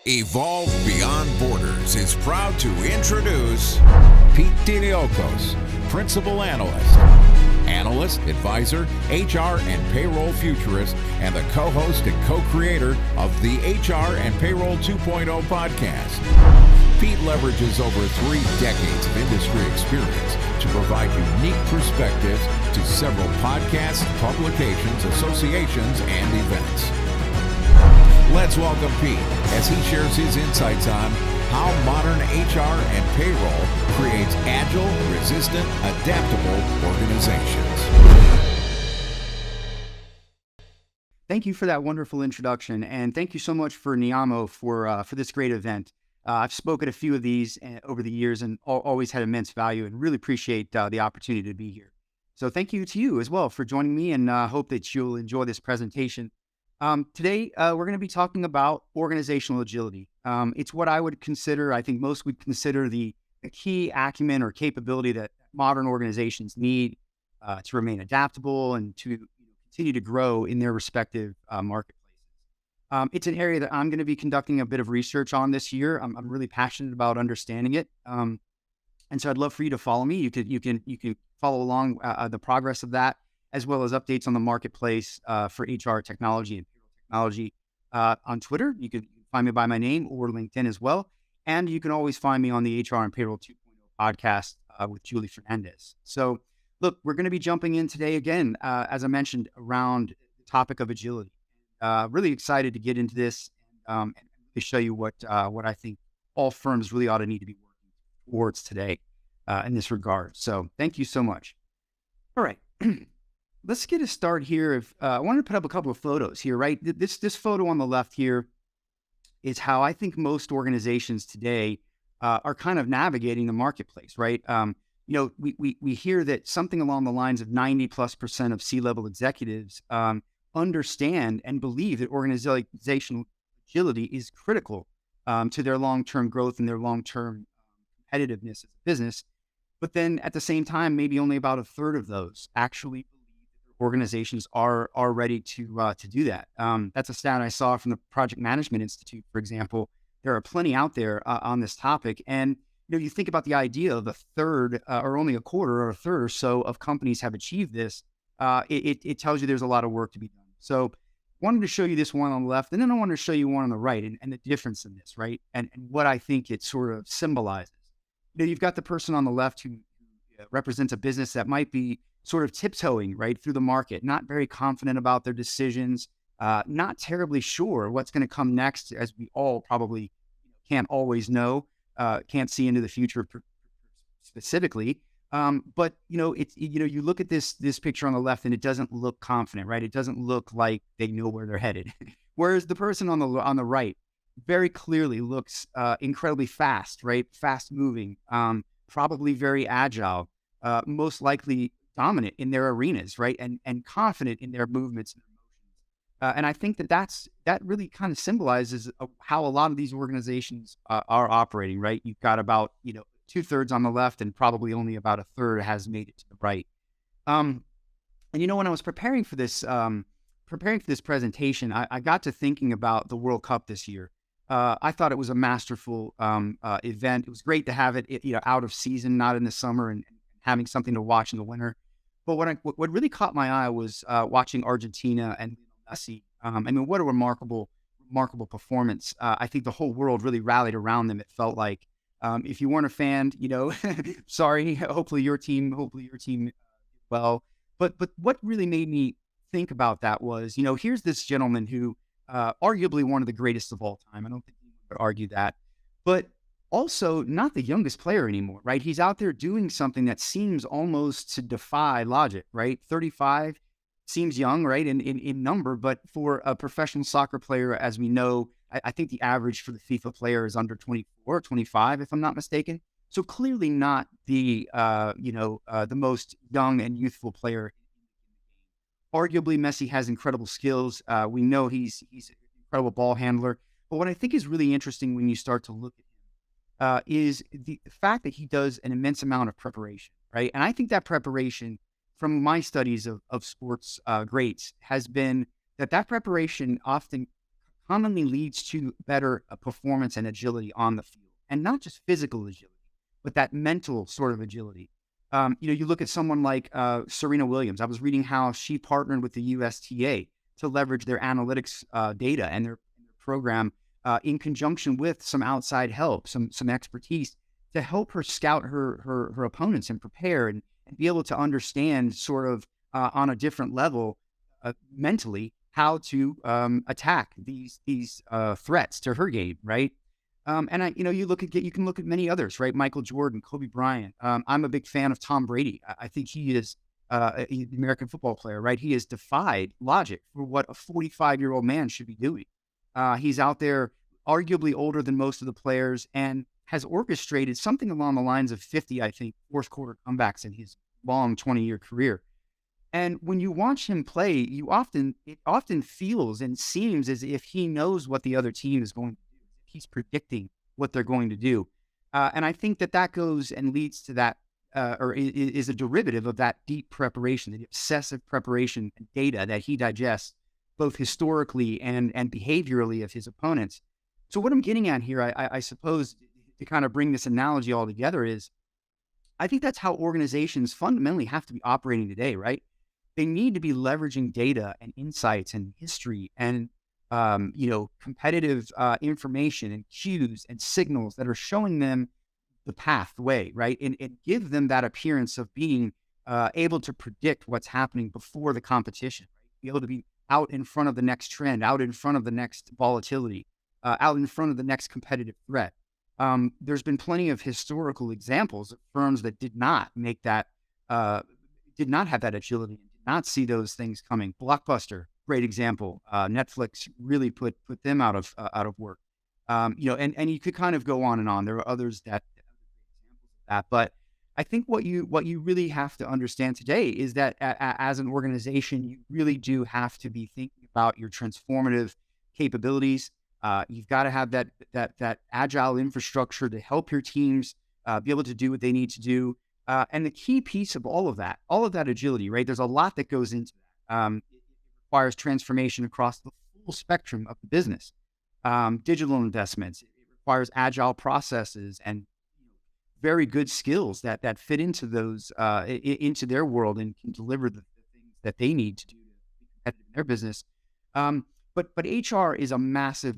Evolve Beyond Borders is proud to introduce is proud to introduce Pete Tiliakos, Principal Analyst, Analyst, Advisor, HR and Payroll Futurist, and the co-host and co-creator of the HR and Payroll 2.0 podcast. Pete leverages over 3 decades of industry experience to provide unique perspectives to several podcasts, publications, associations, and events. Let's welcome Pete as he shares his insights on how modern HR and payroll creates agile, resistant, adaptable organizations. Thank you for that wonderful introduction, and thank you so much for Neeyamo for this great event. I've spoken at a few of these over the years and always had immense value, and really appreciate the opportunity to be here. So thank you to you as well for joining me, and hope that you'll enjoy this presentation. Today, we're going to be talking about organizational agility. It's what I would consider, I think most would consider the key acumen or capability that modern organizations need to remain adaptable and to continue to grow in their respective marketplaces. It's an area that I'm going to be conducting a bit of research on this year. I'm really passionate about understanding it. And so I'd love for you to follow me. You can follow along the progress of that, as well as updates on the marketplace for HR technology and payroll technology on Twitter. You can find me by my name or LinkedIn as well. And you can always find me on the HR and Payroll 2.0 podcast with Julie Fernandez. So look, we're going to be jumping in today again, as I mentioned, around the topic of agility. Really excited to get into this and to show you what I think all firms really ought to need to be working towards today in this regard. So thank you so much. All right. Let's get a start here. I wanted to put up a couple of photos here, right? This photo on the left here is how I think most organizations today are kind of navigating the marketplace, right? We hear that something along the lines of 90+% of C-level executives understand and believe that organizational agility is critical to their long-term growth and their long-term competitiveness as a business. But then at the same time, maybe only about a third of those actually organizations are ready to do that. That's a stat I saw from the Project Management Institute, for example. There are plenty out there on this topic. And you think about the idea of a third or only a quarter or a third or so of companies have achieved this. It tells you there's a lot of work to be done. So I wanted to show you this one on the left, and then I wanted to show you one on the right and the difference in this, right? And what I think it sort of symbolizes. You've got the person on the left who represents a business that might be sort of tiptoeing right through the market, not very confident about their decisions, not terribly sure what's going to come next, as we all probably can't always know, can't see into the future specifically. But you look at this picture on the left and it doesn't look confident, right? It doesn't look like they know where they're headed. Whereas the person on the right very clearly looks incredibly fast, right? Fast moving, probably very agile, most likely dominant in their arenas, right? And confident in their movements and emotions. And I think that really kind of symbolizes how a lot of these organizations are operating, right? You've got about, 2/3 on the left and probably only about a third has made it to the right. And when I was preparing for this presentation, I got to thinking about the World Cup this year. I thought it was a masterful event. It was great to have it, out of season, not in the summer, and having something to watch in the winter. But what really caught my eye was watching Argentina and Messi. What a remarkable performance. I think the whole world really rallied around them. It felt like if you weren't a fan, sorry. Hopefully your team did well. But what really made me think about that was, here's this gentleman who arguably one of the greatest of all time. I don't think anyone would argue that, but also not the youngest player anymore, right? He's out there doing something that seems almost to defy logic, right? 35 seems young, right? In number, but for a professional soccer player, as we know, I think the average for the FIFA player is under 24, 25, if I'm not mistaken. So clearly not the most young and youthful player. Arguably, Messi has incredible skills. We know he's an incredible ball handler. But what I think is really interesting when you start to look at is the fact that he does an immense amount of preparation, right? And I think that preparation, from my studies of sports greats, has been that preparation often commonly leads to better performance and agility on the field, and not just physical agility, but that mental sort of agility. You look at someone like Serena Williams. I was reading how she partnered with the USTA to leverage their analytics data and their program in conjunction with some outside help, some expertise to help her scout her opponents and prepare and be able to understand sort of on a different level mentally how to attack these threats to her game, right? You can look at many others, right? Michael Jordan, Kobe Bryant. I'm a big fan of Tom Brady. I think he is the American football player, right? He has defied logic for what a 45-year-old man should be doing. He's out there, arguably older than most of the players, and has orchestrated something along the lines of 50, I think, fourth quarter comebacks in his long 20-year career. And when you watch him play, it often feels and seems as if he knows what the other team is going to do. He's predicting what they're going to do. And I think that goes and leads to that, or is a derivative of that deep preparation, the obsessive preparation and data that he digests, both historically and behaviorally of his opponents. So what I'm getting at here, I suppose, to kind of bring this analogy all together is, I think that's how organizations fundamentally have to be operating today, right? They need to be leveraging data and insights and history and competitive information and cues and signals that are showing them the path, the way, right? And give them that appearance of being able to predict what's happening before the competition, right? Be able to be out in front of the next trend, out in front of the next volatility, out in front of the next competitive threat. There's been plenty of historical examples of firms that did not make that, did not have that agility, and did not see those things coming. Blockbuster, great example. Netflix really put them out of work. And you could kind of go on and on. There are others that examples of that, but I think what you really have to understand today is that as an organization, you really do have to be thinking about your transformative capabilities. You've got to have that agile infrastructure to help your teams be able to do what they need to do. And the key piece of all of that agility, right? There's a lot that goes into that. It requires transformation across the full spectrum of the business. Digital investments. It requires agile processes and very good skills that fit into those into their world and can deliver the things that they need to do to be competitive in their business. But HR is a massive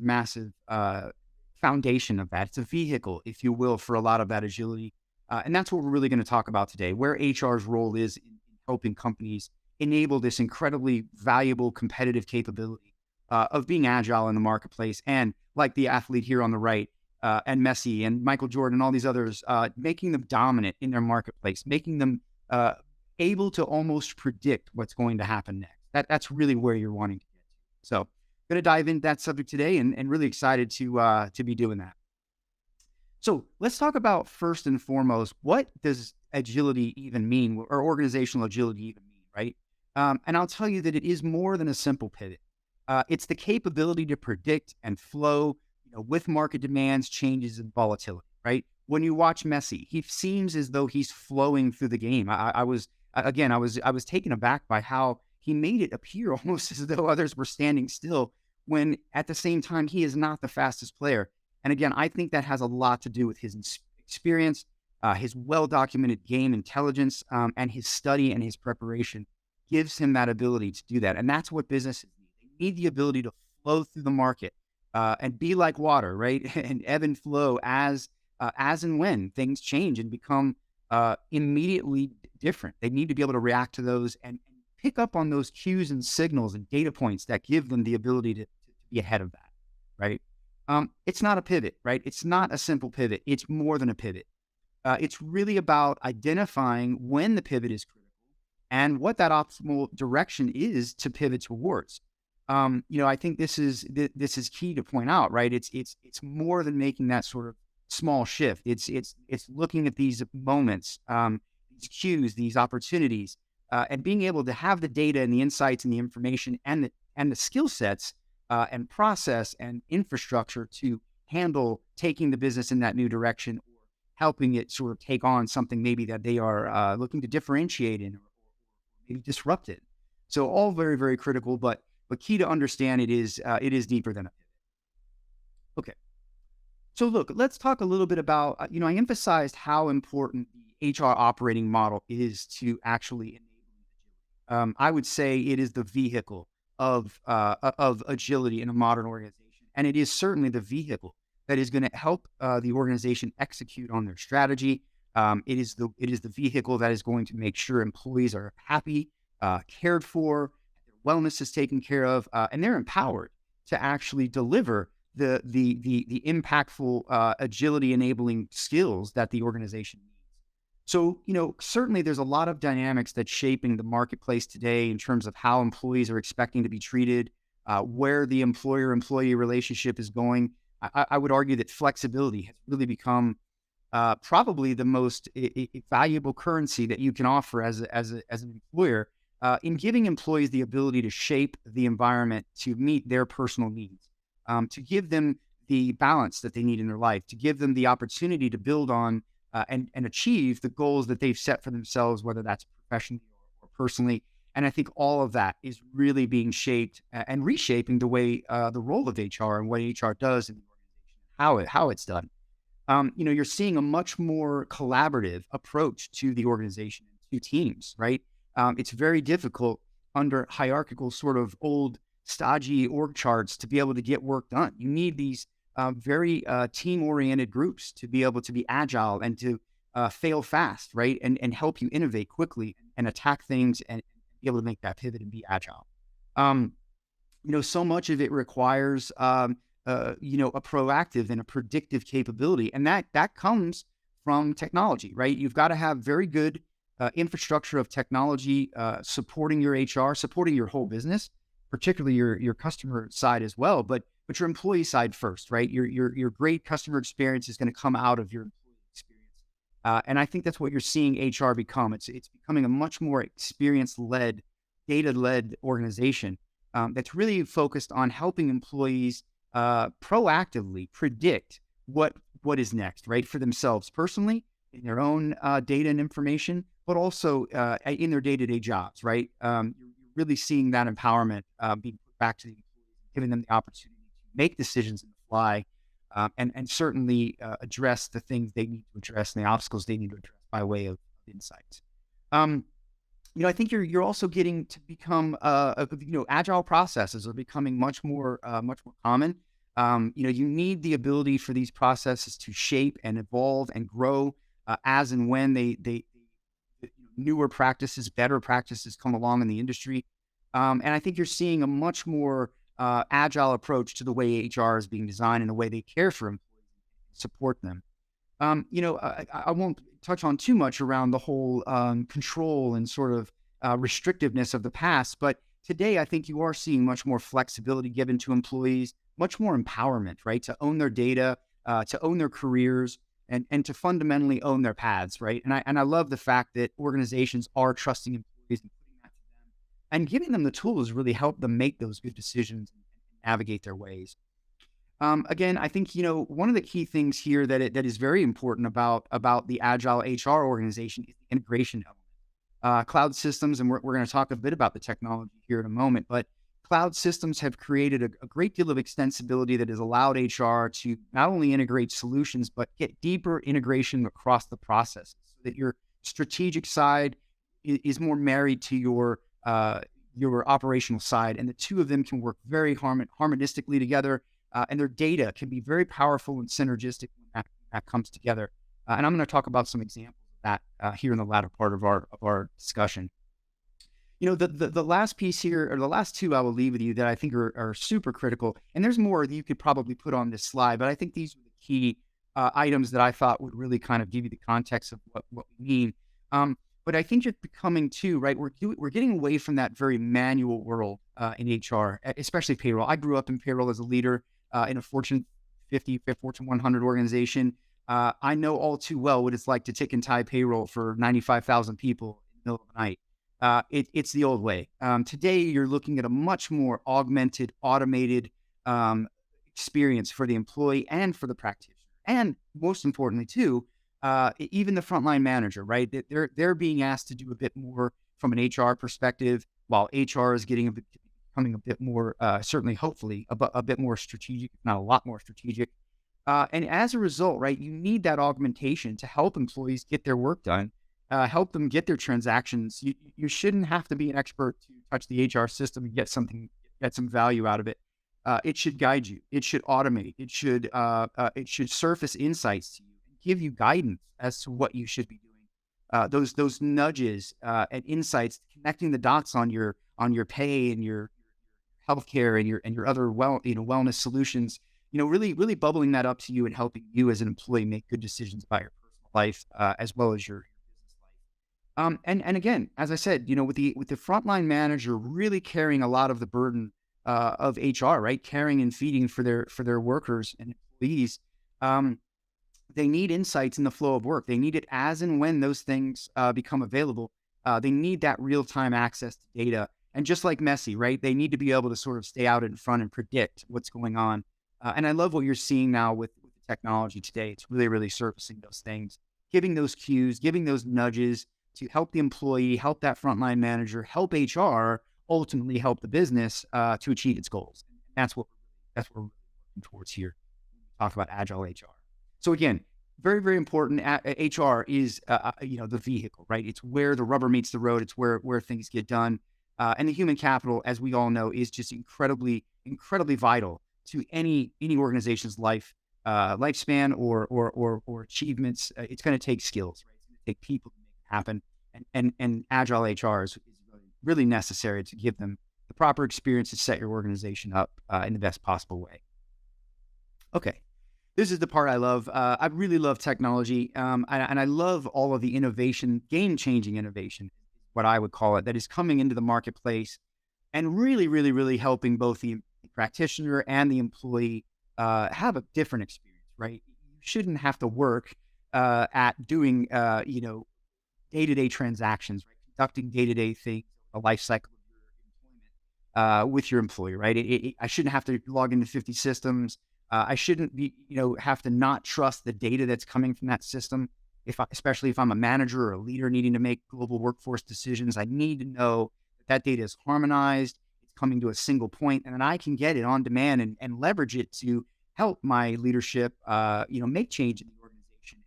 foundation of that. It's a vehicle, if you will, for a lot of that agility. And that's what we're really going to talk about today, where HR's role is in helping companies enable this incredibly valuable competitive capability of being agile in the marketplace. And like the athlete here on the right, and Messi and Michael Jordan and all these others, making them dominant in their marketplace, making them able to almost predict what's going to happen next. That's really where you're wanting to get to. So going to dive into that subject today and really excited to be doing that. So let's talk about, first and foremost, what does agility even mean, or organizational agility even mean, right? And I'll tell you that it is more than a simple pivot. It's the capability to predict and flow with market demands, changes, and volatility, right? When you watch Messi, he seems as though he's flowing through the game. I was taken aback by how he made it appear almost as though others were standing still, when at the same time he is not the fastest player. And again, I think that has a lot to do with his experience, his well-documented game intelligence, and his study and his preparation gives him that ability to do that. And that's what businesses need. They need the ability to flow through the market and be like water, right? And ebb and flow as and when things change and become immediately different. They need to be able to react to those and pick up on those cues and signals and data points that give them the ability to be ahead of that, right? It's not a pivot, right? It's not a simple pivot. It's more than a pivot. It's really about identifying when the pivot is critical and what that optimal direction is to pivot towards. I think this is key to point out, right? It's more than making that sort of small shift. It's looking at these moments, these cues, these opportunities, and being able to have the data and the insights and the information and the skill sets and process and infrastructure to handle taking the business in that new direction, or helping it sort of take on something maybe that they are looking to differentiate in, or maybe disrupt it. So all very, very critical, but key to understand, it is deeper than a pivot. Okay. So look, let's talk a little bit about, I emphasized how important the HR operating model is to actually enable. I would say it is the vehicle of agility in a modern organization, and it is certainly the vehicle that is going to help the organization execute on their strategy. It is the vehicle that is going to make sure employees are happy, cared for, their wellness is taken care of, and they're empowered to actually deliver the impactful agility enabling skills that the organization needs. So, certainly there's a lot of dynamics that's shaping the marketplace today in terms of how employees are expecting to be treated, where the employer-employee relationship is going. I would argue that flexibility has really become probably the most valuable currency that you can offer as an employer in giving employees the ability to shape the environment to meet their personal needs, to give them the balance that they need in their life, to give them the opportunity to build on and achieve the goals that they've set for themselves, whether that's professionally or personally. And I think all of that is really being shaped and reshaping the way the role of HR and what HR does in the organization, how it's done. You're seeing a much more collaborative approach to the organization, to teams, right? It's very difficult under hierarchical sort of old stodgy org charts to be able to get work done. You need these very team-oriented groups to be able to be agile and to fail fast, right? And help you innovate quickly and attack things and be able to make that pivot and be agile. So much of it requires, a proactive and a predictive capability. And that comes from technology, right? You've got to have very good infrastructure of technology supporting your HR, supporting your whole business, particularly your customer side as well, but your employee side first, right? Your great customer experience is going to come out of your employee experience. And I think that's what you're seeing HR become. It's becoming a much more experience-led, data-led organization that's really focused on helping employees proactively predict what is next, right? For themselves personally, in their own data and information, but also in their day-to-day jobs, right? You're really seeing that empowerment being put back to the employees, giving them the opportunity to make decisions on the fly, and certainly address the things they need to address and the obstacles they need to address by way of insights. I think you're also getting to become agile processes are becoming much more common. You need the ability for these processes to shape and evolve and grow as and when they newer practices, better practices come along in the industry. And I think you're seeing a much more agile approach to the way HR is being designed and the way they care for employees and support them. I won't touch on too much around the whole control and sort of restrictiveness of the past, but today I think you are seeing much more flexibility given to employees, much more empowerment, right? To own their data, to own their careers, and to fundamentally own their paths, right? And I love the fact that organizations are trusting employees and putting that to them and giving them the tools to really help them make those good decisions and navigate their ways. Again, I think, one of the key things here that is very important about the Agile HR organization is the integration element. Cloud systems, and we're going to talk a bit about the technology here in a moment, but cloud systems have created a great deal of extensibility that has allowed HR to not only integrate solutions, but get deeper integration across the process so that your strategic side is more married to your operational side, and the two of them can work very harmonistically together. And their data can be very powerful and synergistic when that comes together. And I'm going to talk about some examples of that here in the latter part of our discussion. The last piece here, or the last two I will leave with you that I think are super critical, and there's more that you could probably put on this slide, but I think these are the key items that I thought would really kind of give you the context of what we mean. But I think it's becoming too, right? We're getting away from that very manual world in HR, especially payroll. I grew up in payroll as a leader in a Fortune 50, Fortune 100 organization. I know all too well what it's like to tick and tie payroll for 95,000 people in the middle of the night. It's the old way. Today, you're looking at a much more augmented, automated experience for the employee and for the practitioner. And most importantly, too, even the frontline manager, right? They're being asked to do a bit more from an HR perspective, while HR is becoming becoming a bit more, certainly, hopefully, a bit more strategic, if not a lot more strategic. And as a result, right, you need that augmentation to help employees get their work done, help them get their transactions. You shouldn't have to be an expert to touch the HR system and get some value out of it. It should guide you. It should automate. It should surface insights to you and give you guidance as to what you should be doing. Those nudges and insights, connecting the dots on your pay and your healthcare and your other wellness solutions. Really bubbling that up to you and helping you as an employee make good decisions about your personal life as well as your business life. And again, as I said, with the frontline manager really carrying a lot of the burden of HR, right? Caring and feeding for their workers and employees. They need insights in the flow of work. They need it as and when those things become available. They need that real-time access to data. And just like Messi, right? They need to be able to sort of stay out in front and predict what's going on. And I love what you're seeing now with the technology today. It's really surfacing those things, giving those cues, giving those nudges to help the employee, help that frontline manager, help HR, ultimately help the business to achieve its goals. And that's what we're working towards here when we talk about Agile HR. So again, very important. HR is the vehicle, right? It's where the rubber meets the road. It's where things get done. And the human capital, as we all know, is just incredibly vital to any organization's lifespan or achievements. It's going to take skills, right? It's going to take people to make it happen. And Agile HR is really necessary to give them the proper experience to set your organization up in the best possible way. Okay, this is the part I love. I really love technology, and I love all of the innovation, game-changing innovation, what I would call it, that is coming into the marketplace and really helping both the practitioner and the employee have a different experience, right? You shouldn't have to work at doing, day-to-day transactions, right? Conducting day-to-day things, the life cycle of your employment with your employee, right? I shouldn't have to log into 50 systems. I shouldn't be, have to not trust the data that's coming from that system. Especially if I'm a manager or a leader needing to make global workforce decisions, I need to know that data is harmonized, it's coming to a single point, and then I can get it on demand and leverage it to help my leadership, make change in the organization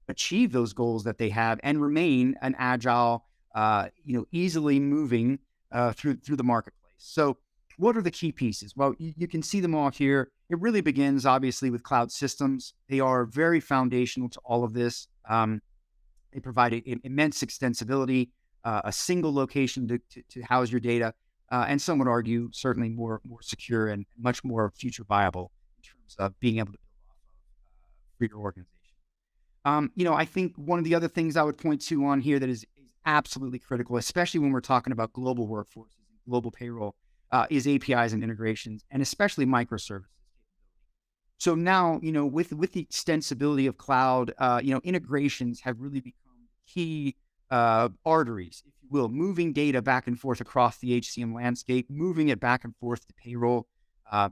and achieve those goals that they have and remain an agile, easily moving through the marketplace. So what are the key pieces? Well, you can see them all here. It really begins, obviously, with cloud systems. They are very foundational to all of this. They provide immense extensibility, a single location to house your data, and some would argue certainly more secure and much more future viable in terms of being able to build off of for your organization. I think one of the other things I would point to on here that is absolutely critical, especially when we're talking about global workforces and global payroll, is APIs and integrations, and especially microservices. So now, with the extensibility of cloud, integrations have really become key arteries, if you will, moving data back and forth across the HCM landscape, moving it back and forth to payroll,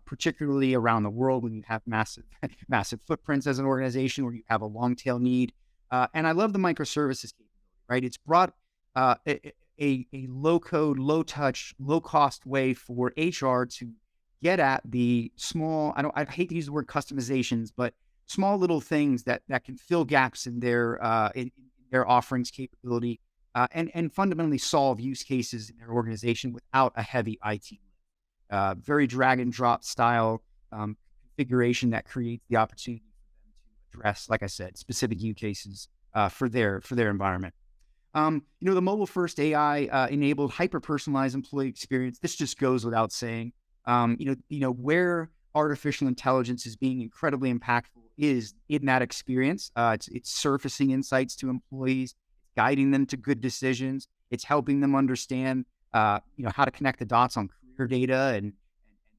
particularly around the world when you have massive footprints as an organization, where you have a long tail need. And I love the microservices capability, right? It's brought a low code, low touch, low cost way for HR to get at the small, I hate to use the word customizations, but small little things that can fill gaps in their offerings capability, and fundamentally solve use cases in their organization without a heavy IT. Very drag and drop style configuration that creates the opportunity for them to address, like I said, specific use cases for their environment. The mobile first AI enabled hyper personalized employee experience. This just goes without saying. Where artificial intelligence is being incredibly impactful is in that experience. It's surfacing insights to employees, guiding them to good decisions. It's helping them understand, how to connect the dots on career data and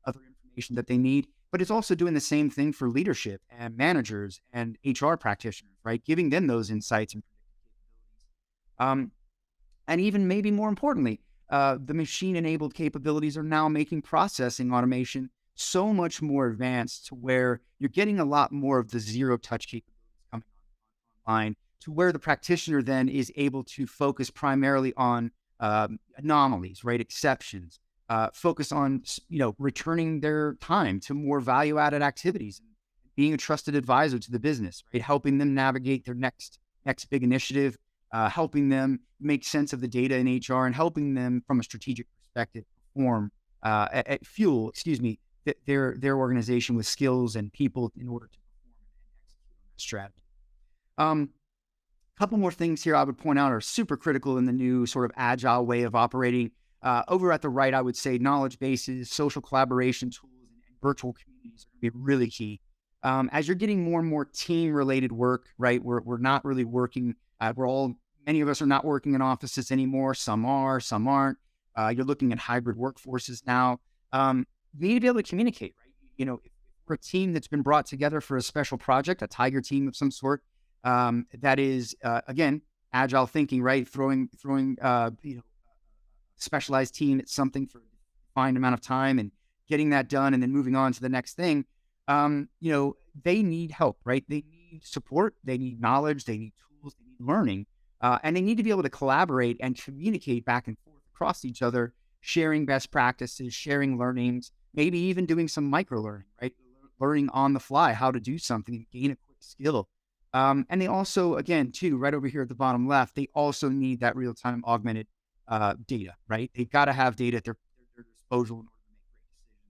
other information that they need. But it's also doing the same thing for leadership and managers and HR practitioners, right? Giving them those insights and capabilities. And even maybe more importantly, the machine-enabled capabilities are now making processing automation so much more advanced, to where you're getting a lot more of the zero-touch capabilities coming online, to where the practitioner then is able to focus primarily on anomalies, right? Exceptions, focus on, returning their time to more value-added activities, being a trusted advisor to the business, right? Helping them navigate their next big initiative, helping them make sense of the data in HR, and helping them from a strategic perspective their organization with skills and people in order to perform and execute on that strategy. Couple more things here I would point out are super critical in the new sort of agile way of operating. Over at the right, I would say knowledge bases, social collaboration tools, and virtual communities are going to be really key. As you're getting more and more team-related work, right? We're not really working. Many of us are not working in offices anymore. Some are, some aren't. You're looking at hybrid workforces now. You need to be able to communicate, right? If we're a team that's been brought together for a special project, a tiger team of some sort, that is, again, agile thinking, right? Throwing specialized team at something for a defined amount of time and getting that done and then moving on to the next thing. They need help, right? They need support, they need knowledge, they need tools, they need learning, and they need to be able to collaborate and communicate back and forth across each other, sharing best practices, sharing learnings, maybe even doing some micro learning, right? Learning on the fly how to do something and gain a quick skill. And they also, again, too, right over here at the bottom left, they also need that real-time augmented data, right? They've got to have data at their disposal in order to make great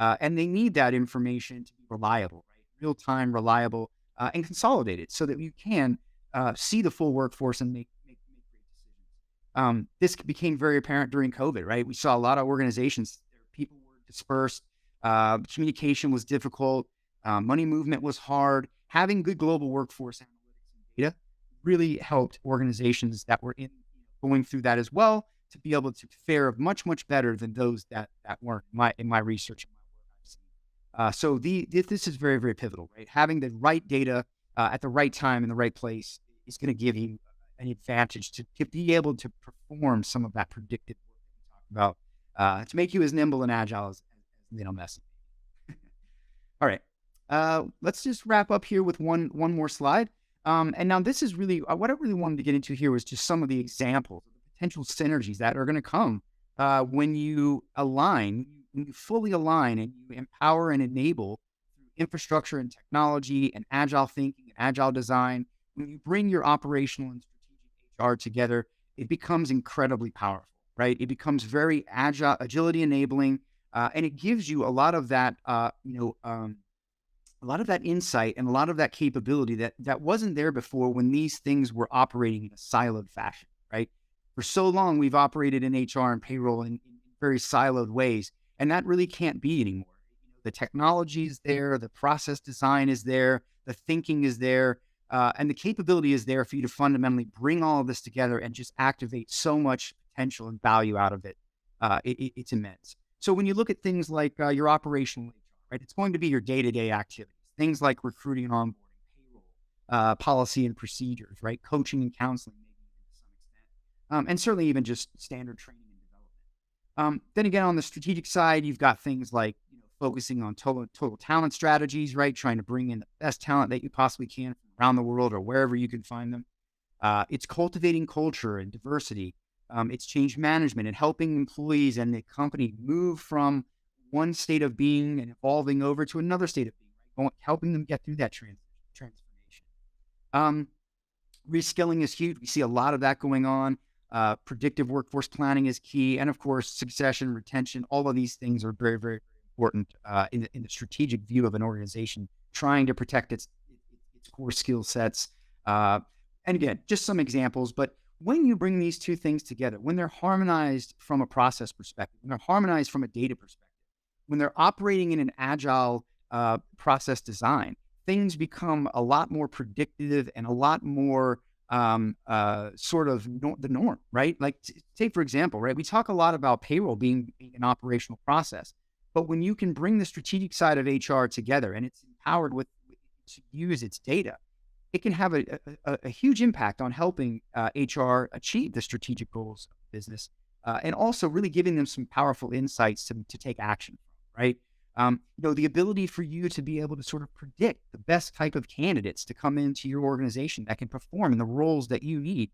decisions. And they need that information to be reliable, right? Real-time, reliable, and consolidated so that you can see the full workforce and make great decisions. This became very apparent during COVID, right? We saw a lot of organizations, people were dispersed, communication was difficult, money movement was hard. Having good global workforce analytics and data really helped organizations that were going through that as well to be able to fare much, much better than those that weren't in my research and my work I've seen. So this is very, very pivotal, right? Having the right data at the right time in the right place is going to give you an advantage to be able to perform some of that predictive work that we talked about, to make you as nimble and agile as Messi. All right. Let's just wrap up here with one more slide. And now this is really, what I really wanted to get into here was just some of the examples of the potential synergies that are going to come when you fully align and you empower and enable infrastructure and technology and agile thinking and agile design. When you bring your operational and strategic HR together, it becomes incredibly powerful, right? It becomes very agility enabling, and it gives you a lot of that, a lot of that insight and a lot of that capability that wasn't there before when these things were operating in a siloed fashion, right? For so long, we've operated in HR and payroll in very siloed ways, and that really can't be anymore. The technology is there, the process design is there, the thinking is there, and the capability is there for you to fundamentally bring all of this together and just activate so much potential and value out of it. It's immense. So when you look at things like your operational HR, right, it's going to be your day-to-day activities, things like recruiting and onboarding, payroll, policy and procedures, right, coaching and counseling, maybe even to some extent, and certainly even just standard training and development. Then again, on the strategic side, you've got things like focusing on total talent strategies, right, trying to bring in the best talent that you possibly can from around the world or wherever you can find them. It's cultivating culture and diversity. It's change management and helping employees and the company move from one state of being and evolving over to another state of being, right? Helping them get through that transformation. Reskilling is huge. We see a lot of that going on. Predictive workforce planning is key. And of course, succession, retention, all of these things are very, very important in the strategic view of an organization, trying to protect its core skill sets. And again, just some examples, but when you bring these two things together, when they're harmonized from a process perspective, when they're harmonized from a data perspective, when they're operating in an agile process design, things become a lot more predictive and a lot more sort of the norm, right? Like take, for example, right? We talk a lot about payroll being an operational process, but when you can bring the strategic side of HR together and it's empowered to use its data, it can have a huge impact on helping HR achieve the strategic goals of the business, and also really giving them some powerful insights to take action from, right? The ability for you to be able to sort of predict the best type of candidates to come into your organization that can perform in the roles that you need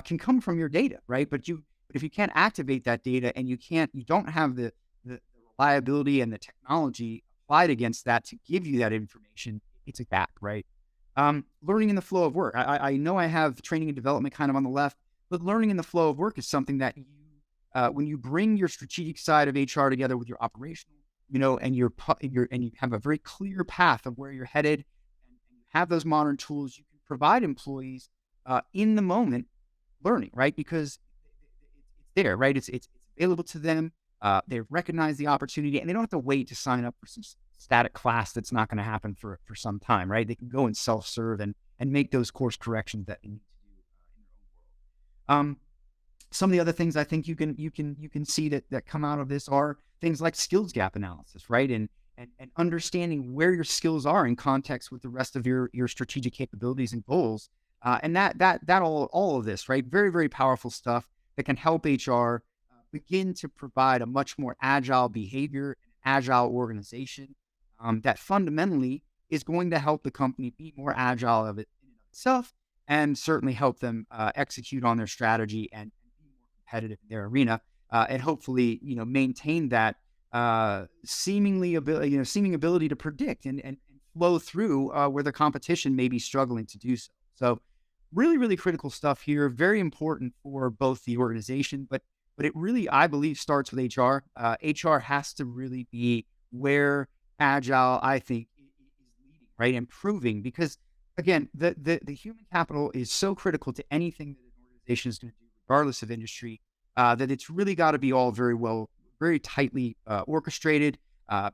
can come from your data, right? But But if you can't activate that data and you don't have the reliability and the technology applied against that to give you that information, it's a gap, right? Learning in the flow of work. I know I have training and development kind of on the left, but learning in the flow of work is something that when you bring your strategic side of HR together with your operational, and and you have a very clear path of where you're headed, and you have those modern tools, you can provide employees in the moment learning, right? Because it's there, right? It's available to them. They recognize the opportunity, and they don't have to wait to sign up for some static class that's not going to happen for some time, right? They can go and self-serve and make those course corrections that they need to do in their own world. Some of the other things I think you can see that come out of this are things like skills gap analysis, right? And understanding where your skills are in context with the rest of your strategic capabilities and goals. And that all of this, right? Very, very powerful stuff that can help HR begin to provide a much more agile behavior, agile organization that fundamentally is going to help the company be more agile of itself, and certainly help them execute on their strategy and be more competitive in their arena, and hopefully maintain that seeming ability to predict and flow through where the competition may be struggling to do so. So really, really critical stuff here. Very important for both the organization, but it really, I believe, starts with HR. HR has to really be where Agile, I think, is leading, right? Improving, because again, the human capital is so critical to anything that an organization is going to do, regardless of industry, that it's really got to be all very tightly orchestrated.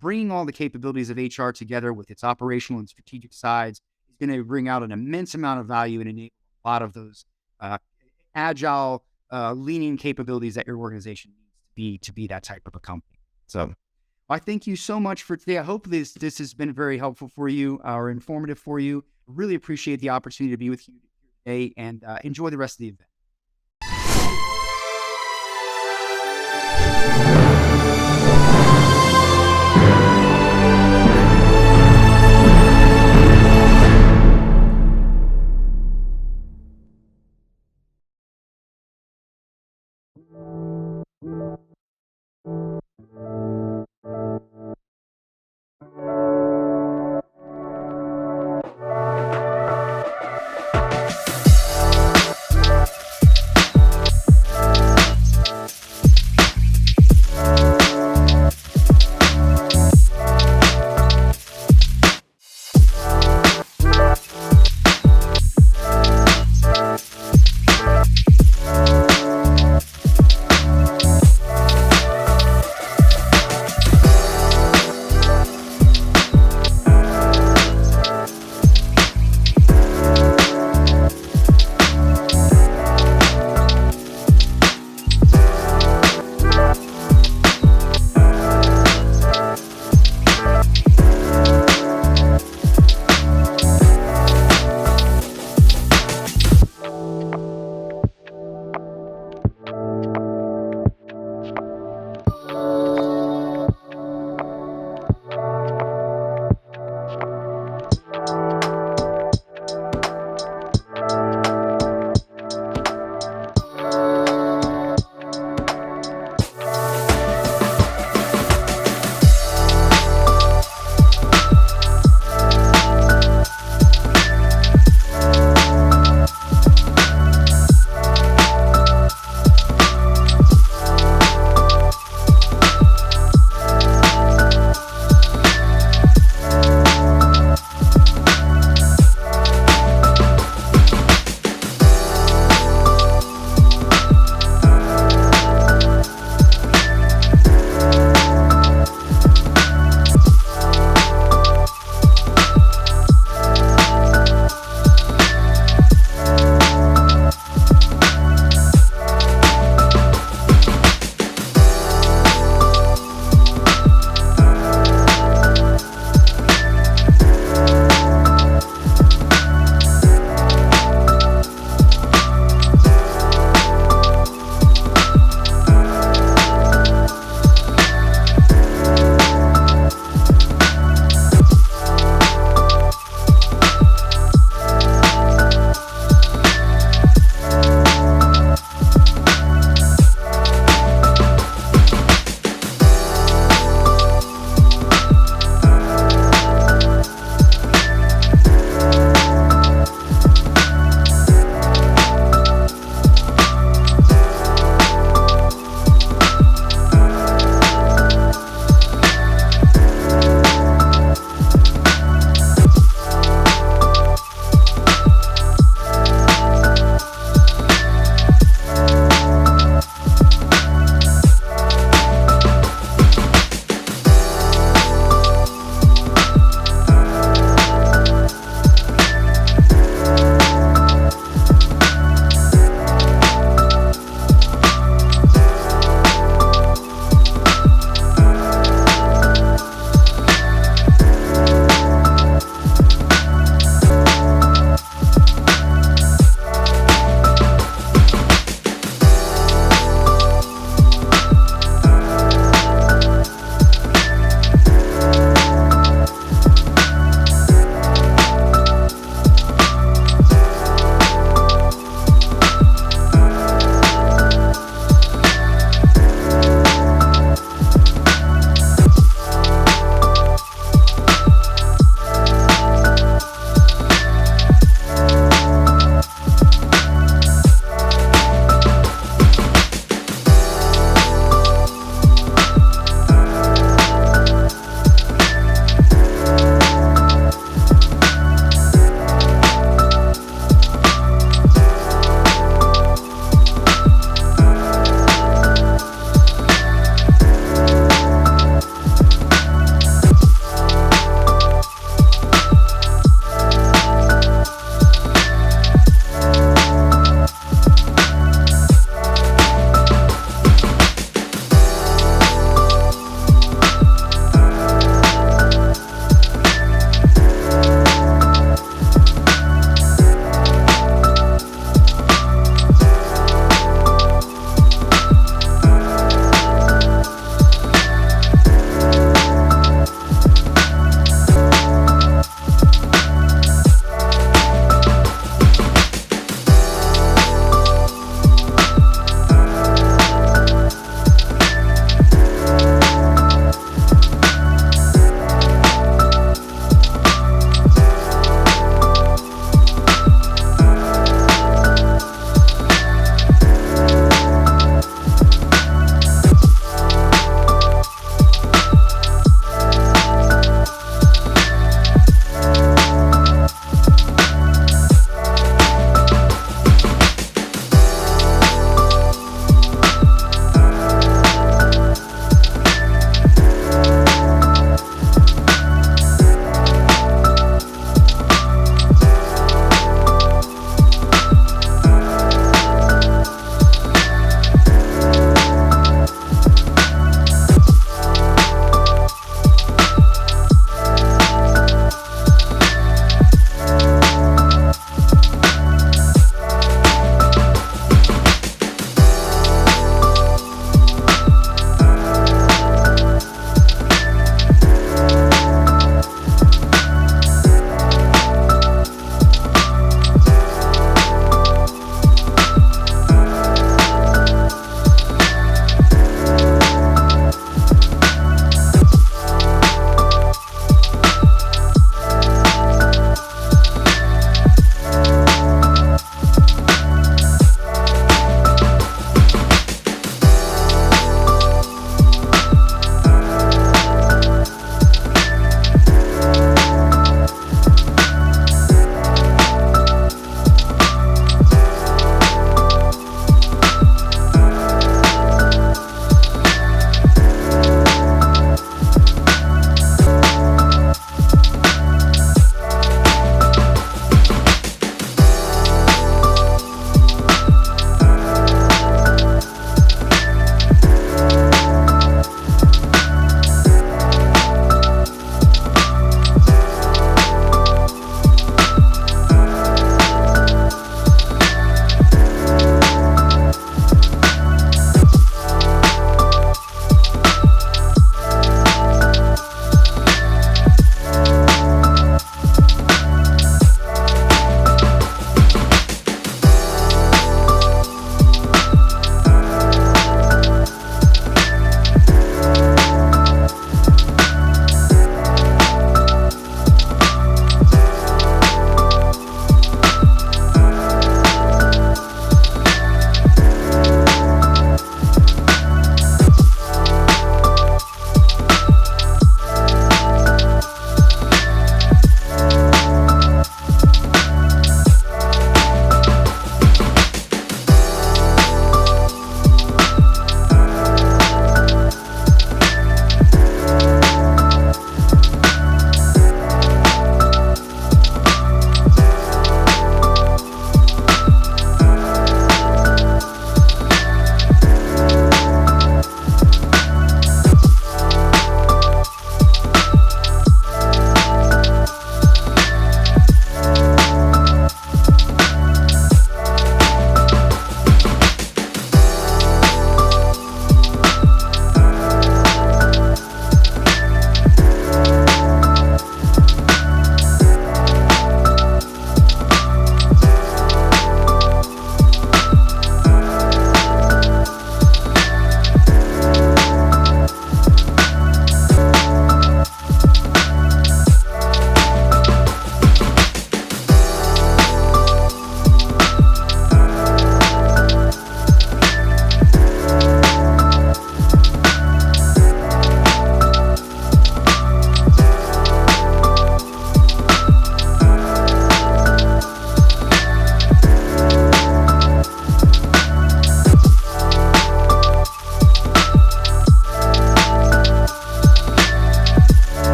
Bringing all the capabilities of HR together with its operational and strategic sides is going to bring out an immense amount of value and enable a lot of those agile, leaning capabilities that your organization needs to be that type of a company. So I thank you so much for today. I hope this has been very helpful for you or informative for you. Really appreciate the opportunity to be with you today, and enjoy the rest of the event.